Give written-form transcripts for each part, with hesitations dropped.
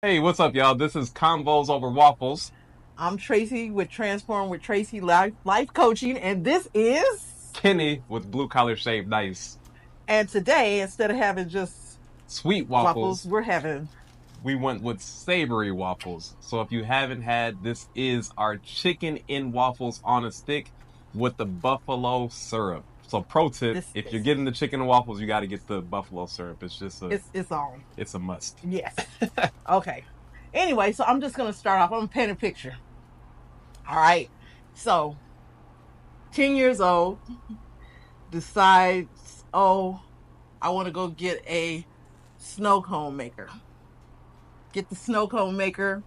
Hey, what's up, y'all? This is Convos Over Waffles. I'm Tracy with Transform with Tracy Life Coaching, and this is. Kenny with Blue Collar Shaved Ice. And today, instead of having just Sweet waffles, waffles. we're having. We went with savory waffles. So if you haven't had, this is our chicken in waffles on a stick with the buffalo syrup. So pro tip, This if you're is. getting the chicken and waffles, you got to get the buffalo syrup. It's just It's on. it's a must. Yes. Okay. Anyway, so I'm just gonna start off. I'm gonna paint a picture. All right. So, 10 years old, decides, oh, I want to go get a snow cone maker. Get the snow cone maker.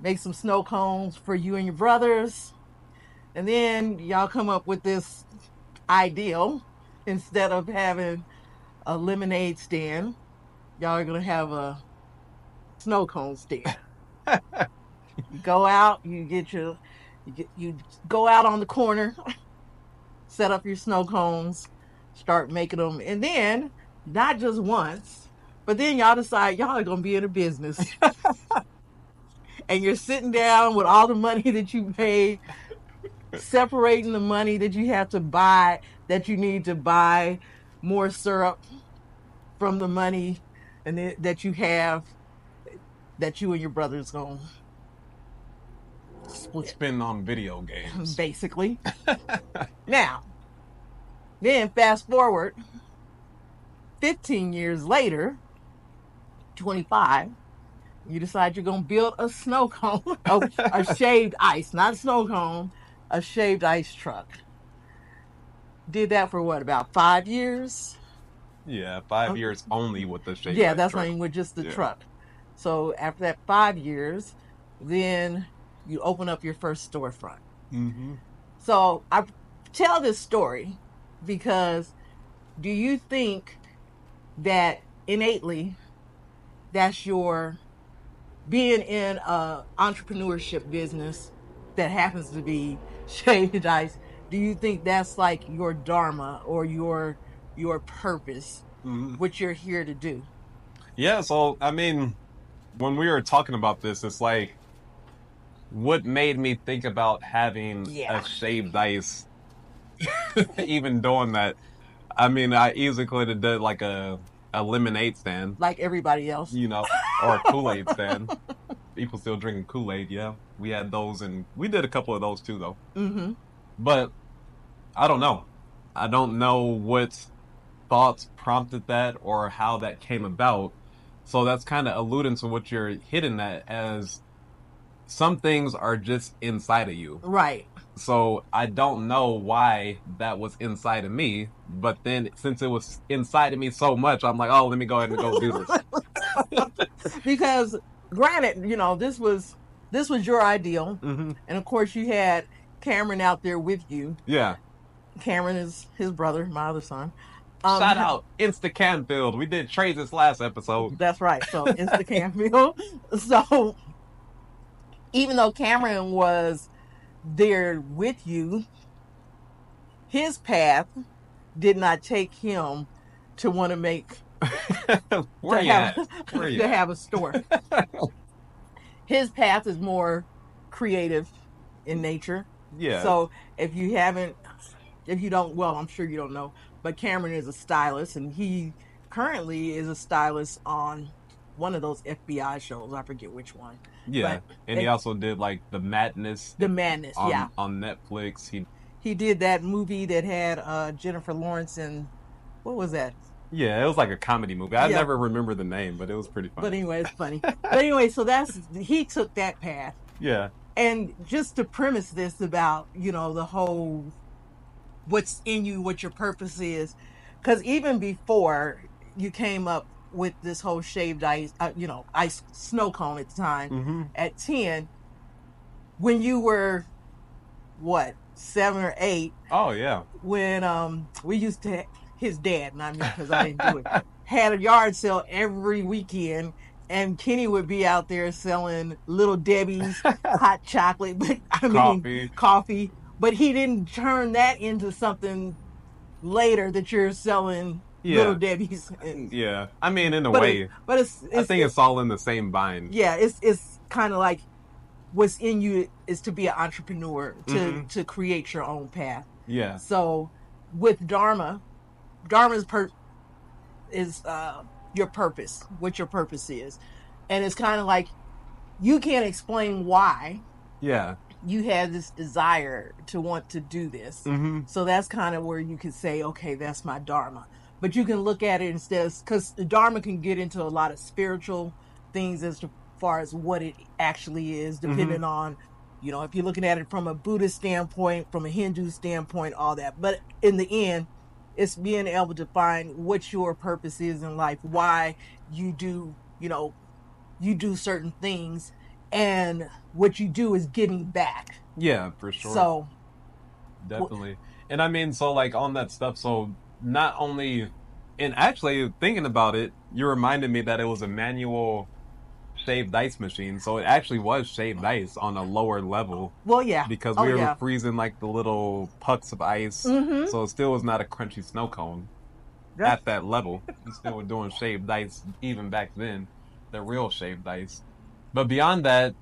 Make some snow cones for you and your brothers. And then y'all come up with this ideal. Instead of having a lemonade stand, y'all are going to have a snow cone stand. You go out, you go out on the corner, set up your snow cones, start making them. And then, not just once, but then y'all decide y'all are going to be in a business. And you're sitting down with all the money that you made, separating the money that you have to buy, that you need to buy more syrup from the money that you have, that you and your brother's gonna split, Spin on video games. basically. Now, then fast forward 15 years later, 25, you decide you're gonna build a snow cone, a shaved ice, not a snow cone, a shaved ice truck. Did that for what, about 5 years? Yeah, 5 years only with the shaved Yeah, ice that's not truck. even with just the Yeah. truck. So after that 5 years, then you open up your first storefront. Mm-hmm. So I tell this story because, do you think that innately that's your being in a entrepreneurship business that happens to be shaved ice? Do you think that's like your dharma or your purpose, Mm-hmm. what you're here to do? Yeah, so I mean, when we were talking about this, it's like what made me think about having a Yeah, shaved ice, even doing that. I mean, I easily could have done like a lemonade stand, like everybody else. or a Kool-Aid stand. People still drinking Kool-Aid, yeah. We had those and we did a couple of those too though. Mm-hmm. But I don't know. I don't know what thoughts prompted that or how that came about. So that's kind of alluding to what you're hitting at as some things are just inside of you. Right. So I don't know why that was inside of me, but then since it was inside of me so much, I'm like, oh, let me go ahead and go do this. Because granted, this was your ideal, Hmm. and of course you had Cameron out there with you. Yeah. Cameron is his brother, my other son. Shout Um, out Insta Canfield. We did trades this last episode. that's right. So Insta Cameron. So even though Cameron was there with you, his path did not take him to want to make Where to you have at? Where you to at? have a store. His path is more creative in nature. Yeah. So if you don't, well, I'm sure you don't know, but Cameron is a stylist, and he currently is a stylist on one of those FBI shows. I forget which one, Yeah. but And he it, also did like The Madness the madness. Yeah, on Netflix. he did that movie that had Jennifer Lawrence and what was that? Yeah, it was like a comedy movie. I Yeah, never remember the name, but it was pretty but funny. anyway, it's funny. But anyway, so that's he took that path. Yeah. And just to premise this about, the whole what's in you, what your purpose is, because even before you came up with this whole shaved ice, ice snow cone at the time, Hmm. at 10, when you were what, 7 or 8, Oh yeah. when we used to, his dad, not me because I didn't do it, had a yard sale every weekend, and Kenny would be out there selling Little Debbie's hot chocolate, but I mean Coffee. coffee. But he didn't turn that into something later that you're selling Little Yeah. Debbie's, and Yeah. I mean, in a but it way, but I think it's all in the same bind. yeah, it's kind of like what's in you is to be an entrepreneur, Mm-hmm. to create your own path. Yeah. So with Dharma's is your purpose, what your purpose is. And it's kind of like you can't explain why Yeah. you had this desire to want to do this. Mm-hmm. So that's kind of where you can say, okay, that's my Dharma. But you can look at it instead, because the Dharma can get into a lot of spiritual things as far as what it actually is, Mm-hmm. depending on, if you're looking at it from a Buddhist standpoint, from a Hindu standpoint, all that. But in the end, it's being able to find what your purpose is in life, why you do, you do certain things, and what you do is giving back. Yeah, for sure. So, Definitely. And I mean, so like on that stuff, so not only, and actually thinking about it, you reminded me that it was a manual shaved ice machine. So it actually was shaved ice on a lower level well, yeah. because Oh, we were yeah. freezing like the little pucks of ice. Mm-hmm. So it still was not a crunchy snow cone Yep. at that level. We still were doing shaved ice even back then, the real shaved ice. But beyond that,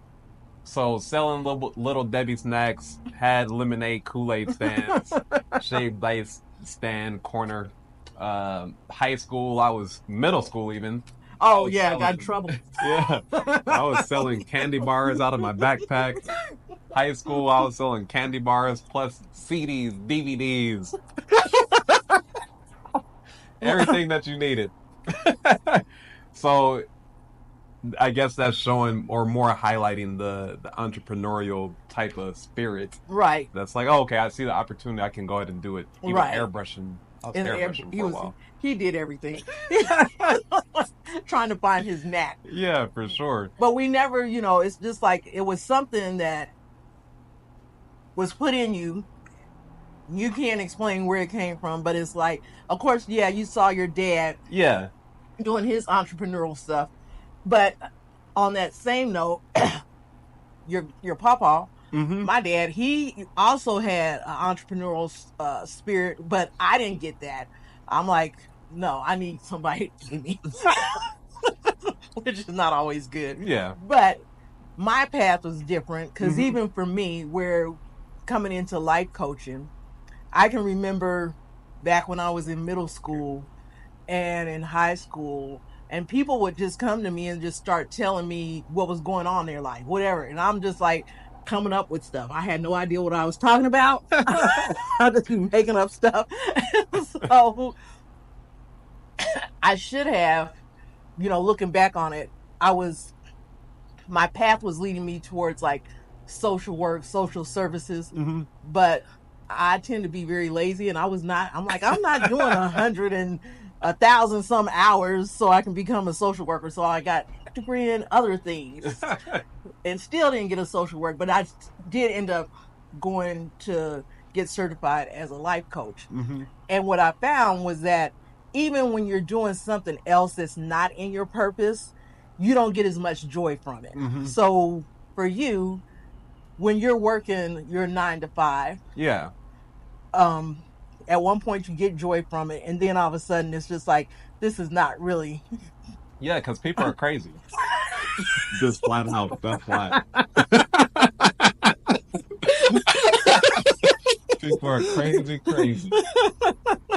so selling little Debbie snacks, had lemonade Kool-Aid stands, shaved ice stand corner. High school, I was middle school even. I Oh, was yeah. I got in selling, trouble. yeah, I was selling candy bars out of my backpack. High school, I was selling candy bars plus CDs, DVDs, everything that you needed. So I guess that's showing or more highlighting the entrepreneurial type of spirit. Right. That's like, oh, okay, I see the opportunity. I can go ahead and do it. Even Right. airbrushing. I was And airbrushing he for a was while. he did everything. Trying to find his knack. Yeah, for sure. But we never, it's just like it was something that was put in you. You can't explain where it came from, but it's like, of course, yeah, you saw your dad Yeah. doing his entrepreneurial stuff. But on that same note, your papa, Mm-hmm. my dad, he also had an entrepreneurial spirit, but I didn't get that. I'm like, no, I need somebody to me, which is not always good. Yeah. But my path was different because Mm-hmm. even for me, where coming into life coaching, I can remember back when I was in middle school and in high school, and people would just come to me and just start telling me what was going on in their life, whatever. And I'm just like coming up with stuff. I had no idea what I was talking about. I just be making up stuff. So I should have, looking back on it, my path was leading me towards like social work, social services, Mm-hmm. but I tend to be very lazy, and I'm like, I'm not doing 100 and 1,000 some hours so I can become a social worker. So I got a degree in other things and still didn't get a social work, but I did end up going to get certified as a life coach. mm-hmm. And what I found was that even when you're doing something else that's not in your purpose, you don't get as much joy from it. Mm-hmm. So for you, when you're working your 9 to 5, Yeah. um, at one point you get joy from it, and then all of a sudden it's just like, this is not really. Yeah, because people are crazy. Just flat out. That's why. People are crazy, crazy.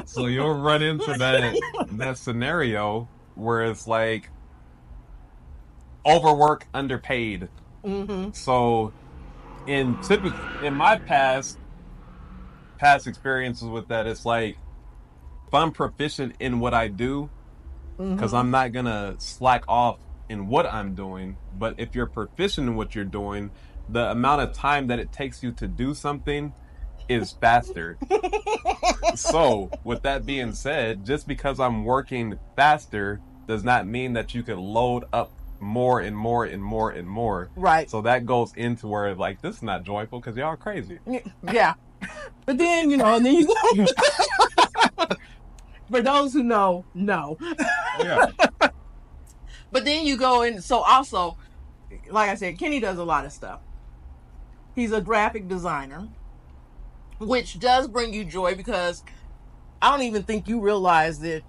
So you'll run into that scenario where it's like overwork, underpaid. Mm-hmm. So in my past experiences with that, it's like if I'm proficient in what I do, because Mm-hmm. I'm not gonna slack off in what I'm doing. But if you're proficient in what you're doing, the amount of time that it takes you to do something is faster. So, with that being said, just because I'm working faster does not mean that you can load up more and more and more and more. Right. So that goes into where like this is not joyful because y'all are crazy. Yeah. But then, and then you go. For those who know, no. Yeah. But then you go in. So also, like I said, Kenny does a lot of stuff. He's a graphic designer, which does bring you joy because I don't even think you realize that.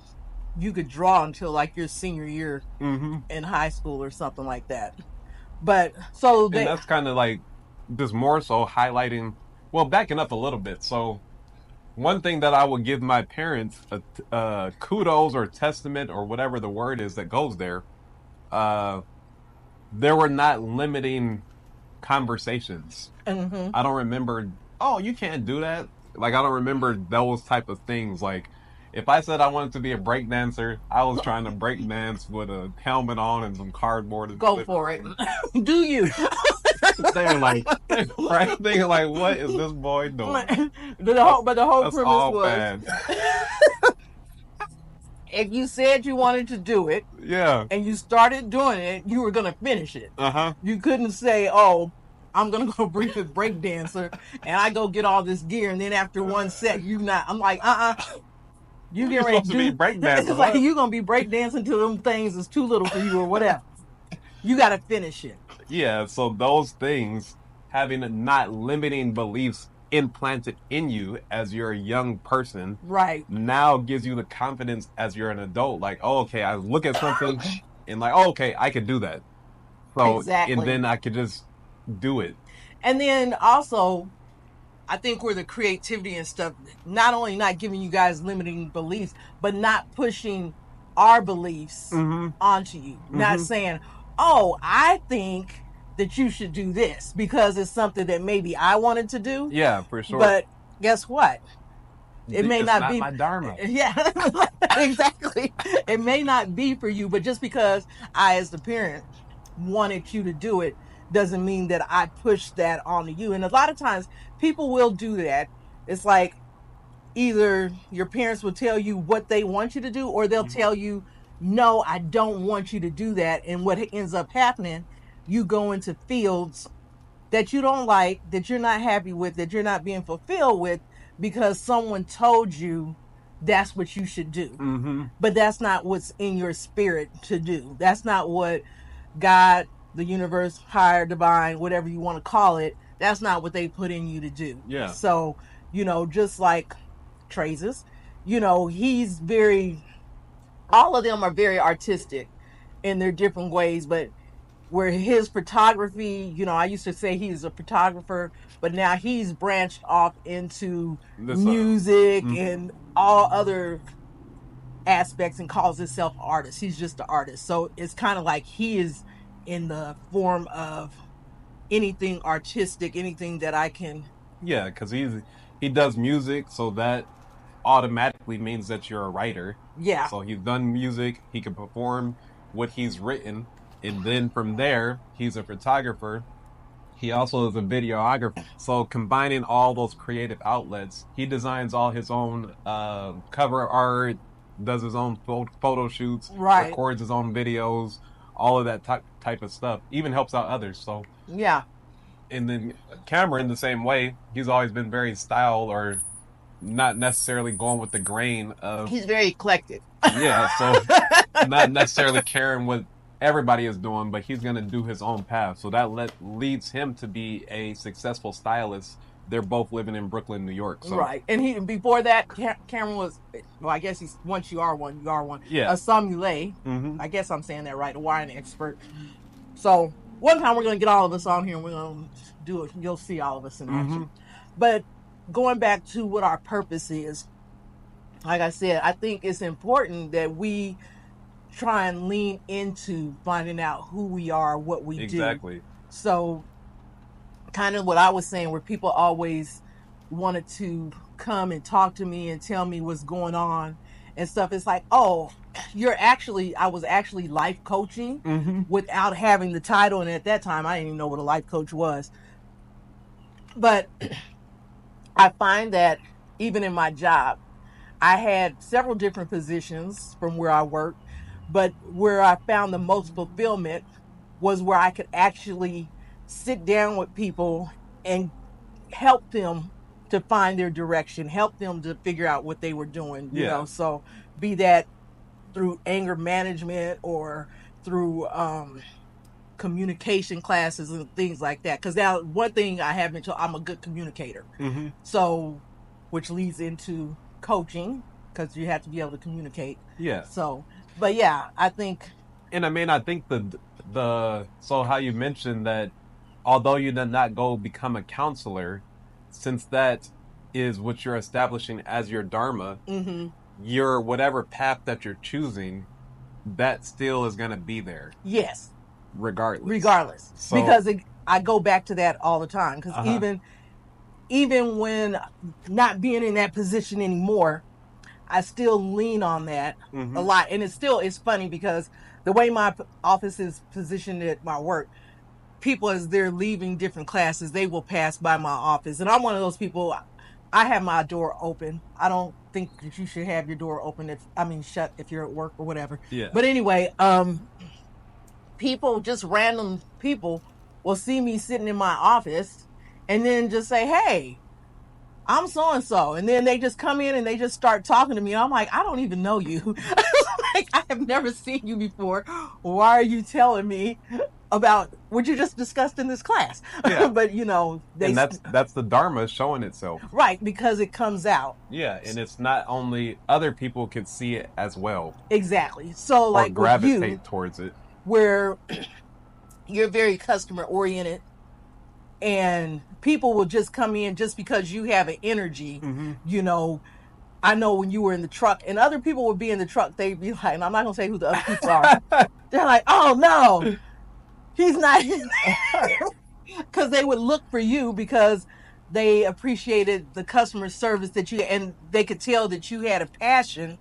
you could draw until like your senior year Mm-hmm. in high school or something like that. But so And they, that's kind of like just more so highlighting, well, backing up a little bit. So one thing that I would give my parents a kudos or testament or whatever the word is that goes there. Uh, there were not limiting conversations. mm-hmm. I don't remember. Oh, you can't do that. Like I don't remember those type of things. Like if I said I wanted to be a break dancer, I was trying to break dance with a helmet on and some cardboard and Go flip. for it. Do you? They're like, right? They're like, what is this boy doing? But the whole That's premise all was, bad. if you said you wanted to do it Yeah. and you started doing it, you were gonna finish it. Uh-huh. You couldn't say, "Oh, I'm gonna go be a break dancer and I go get all this gear," and then after one set, you not. I'm like, you get You're ready supposed to to be do. breakdancing. It's like What? you gonna be break dancing till them things is too little for you or whatever. You got to finish it. Yeah, so those things, having not limiting beliefs implanted in you as you're a young person, Right. now gives you the confidence as you're an adult. Like, oh, okay, I look at something and like, oh, okay, I could do that. So, and Exactly. then I could just do it. And then also, I think where the creativity and stuff, not only not giving you guys limiting beliefs, but not pushing our beliefs Mm-hmm. onto you. Not Mm-hmm. saying, oh, I think that you should do this because it's something that maybe I wanted to do. Yeah, for sure. But guess what? It may It's not not be. my dharma. Yeah, exactly. It may not be for you, but just because I, as the parent, wanted you to do it doesn't mean that I push that onto you. And a lot of times people will do that. It's like either your parents will tell you what they want you to do, or they'll Mm-hmm. tell you, no, I don't want you to do that. And what ends up happening, you go into fields that you don't like, that you're not happy with, that you're not being fulfilled with because someone told you that's what you should do. Mm-hmm. But that's not what's in your spirit to do. That's not what God, the universe, higher, divine, whatever you want to call it, that's not what they put in you to do. Yeah. So, just like Traces, he's very, all of them are very artistic in their different ways, but where his photography, I used to say he's a photographer, but now he's branched off into This music mhm. and all other aspects and calls himself artist. He's just an artist. So it's kind of like he is in the form of anything artistic, anything that I can. Yeah, because he does music, so that automatically means that you're a writer. Yeah. So he's done music, he can perform what he's written, and then from there, he's a photographer. He also is a videographer. So combining all those creative outlets, he designs all his own cover art, does his own photo shoots, Right. records his own videos, all of that type of stuff. Even helps out others. So Yeah. and then Cameron the same way. He's always been very style or not necessarily going with the grain of He's very eclectic. yeah. So not necessarily caring what everybody is doing, but he's gonna do his own path. So that leads him to be a successful stylist. They're both living in Brooklyn, New York. So Right. And he before that, Cameron was, well, I guess he's, once you are one, you are one. yeah. A sommelier. Mm-hmm. I guess I'm saying that right, a wine expert. So one time we're gonna get all of us on here and we're gonna do it. You'll see all of us in action. Mm-hmm. But going back to what our purpose is, like I said, I think it's important that we try and lean into finding out who we are, what we Exactly. do. So kind of what I was saying, where people always wanted to come and talk to me and tell me what's going on and stuff. It's like, oh, I was actually life coaching Mm-hmm. without having the title. And at that time, I didn't even know what a life coach was. But I find that even in my job, I had several different positions from where I worked, but where I found the most fulfillment was where I could actually sit down with people and help them to find their direction, help them to figure out what they were doing, Yeah. So be that through anger management or through communication classes and things like that. Because now one thing I haven't told, I'm a good communicator. Mm-hmm. So, which leads into coaching because you have to be able to communicate. Yeah. So, but yeah, I think. And I mean, I think the so how you mentioned that although you did not go become a counselor, since that is what you're establishing as your dharma, Mm-hmm. your whatever path that you're choosing, that still is going to be there Yes, regardless. regardless, So, because I go back to that all the time. Because uh-huh. even when not being in that position anymore, I still lean on that a Mm-hmm. lot. And it's funny because the way my office is positioned at my work, people as they're leaving different classes, they will pass by my office. And I'm one of those people, I have my door open. I don't think that you should have your door open shut if you're at work or whatever. Yeah. But anyway, people, just random people will see me sitting in my office and then just say, "Hey, I'm so and so," and then they just come in and they just start talking to me. And I'm like, I don't even know you. Like, I have never seen you before. Why are you telling me about what you just discussed in this class? Yeah. But And that's the dharma showing itself. right, because it comes out. Yeah, and it's not only other people can see it as well Exactly. So or like with you, gravitate towards it. where you're very customer oriented and people will just come in just because you have an energy, Mm-hmm. I know when you were in the truck and other people would be in the truck, they'd be like, and I'm not going to say who the other people are. They're like, "Oh no, he's not in there." Because they would look for you because they appreciated the customer service and they could tell that you had a passion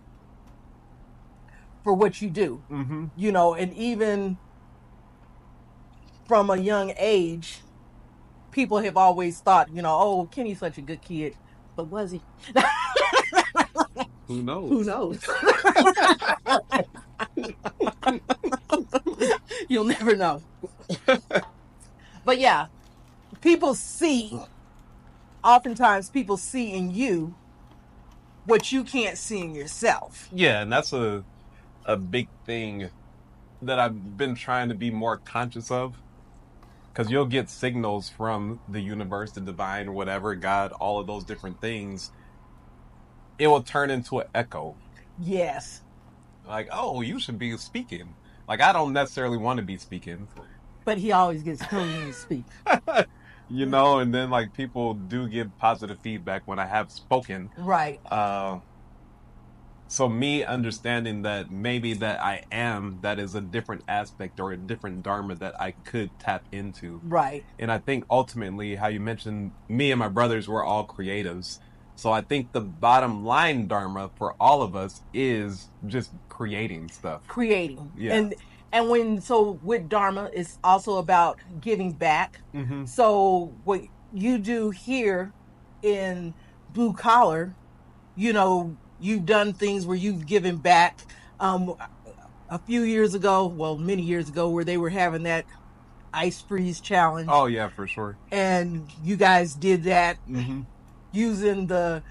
for what you do, Mm-hmm. and even from a young age, people have always thought, "Oh, Kenny's such a good kid." But was he? Who Who knows? knows? You'll never know. But yeah, people see, oftentimes people see in you what you can't see in yourself. Yeah, and that's a big thing that I've been trying to be more conscious of. Because you'll get signals from the universe, the divine, whatever, God, all of those different things. It will turn into an echo. Yes. Like, oh, you should be speaking. Like, I don't necessarily want to be speaking. But he always gets clean to speak. And then like people do give positive feedback when I have spoken. Right. Uh, so me understanding that maybe that is a different aspect or a different dharma that I could tap into. Right. And I think ultimately, how you mentioned me and my brothers were all creatives. So I think the bottom line dharma for all of us is just creating stuff. Creating. Yeah. And with Dharma, it's also about giving back. Mm-hmm. So what you do here in Blue Collar, you've done things where you've given back. A few years ago, well, many years ago, where they were having that ice freeze challenge. Oh yeah, for sure. And you guys did that Mm-hmm. using the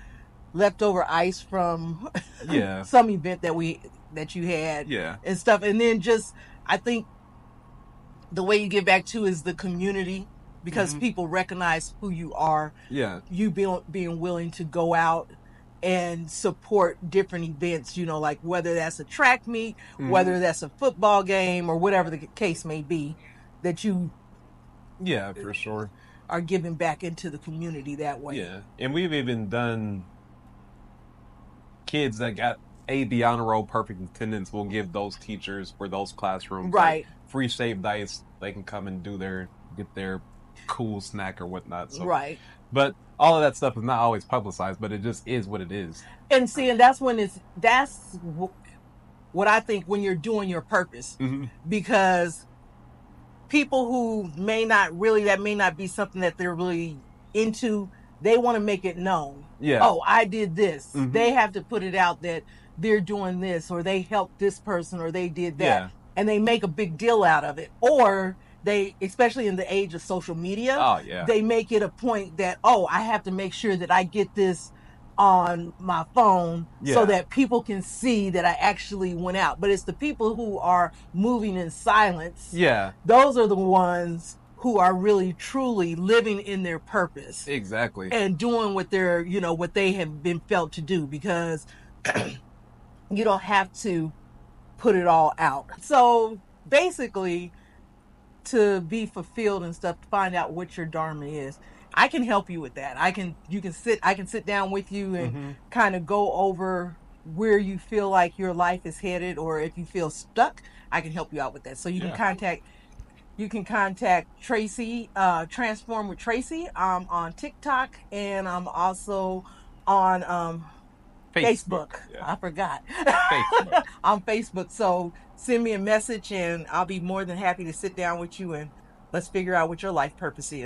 leftover ice from Yeah. some event that you had, Yeah. and stuff. And then just, I think the way you give back too is the community, because Mm-hmm. people recognize who you are. Yeah. You being willing to go out and support different events, like whether that's a track meet, Mm-hmm. whether that's a football game, or whatever the case may be, that you Yeah, for sure. are giving back into the community that way. Yeah. And we've even done kids that got the honor roll perfect attendance. We'll give those teachers for those classrooms Right. like free shaved ice. They can come and get their cool snack or whatnot. So, Right. but all of that stuff is not always publicized, but it just is what it is. And see, and that's what I think when you're doing your purpose, Mm-hmm. because people who that may not be something that they're really into, they want to make it known. Yeah. Oh, I did this. Mm-hmm. They have to put it out that they're doing this, or they helped this person, or they did that. Yeah. And they make a big deal out of it. Or they, especially in the age of social media, Oh yeah. they make it a point that, oh, I have to make sure that I get this on my phone, Yeah. so that people can see that I actually went out. But it's the people who are moving in silence. Yeah. Those are the ones who are really truly living in their purpose Exactly. and doing what what they have been felt to do. Because You don't have to put it all out. So basically, to be fulfilled and stuff, to find out what your dharma is, I can help you with that. I can sit down with you and Mm-hmm. kind of go over where you feel like your life is headed, or if you feel stuck, I can help you out with that. So Yeah. you can contact Tracy, Transform with Tracy. I'm on TikTok, and I'm also on Facebook. Facebook. Yeah. I forgot. Facebook. On Facebook. So send me a message, and I'll be more than happy to sit down with you and let's figure out what your life purpose is.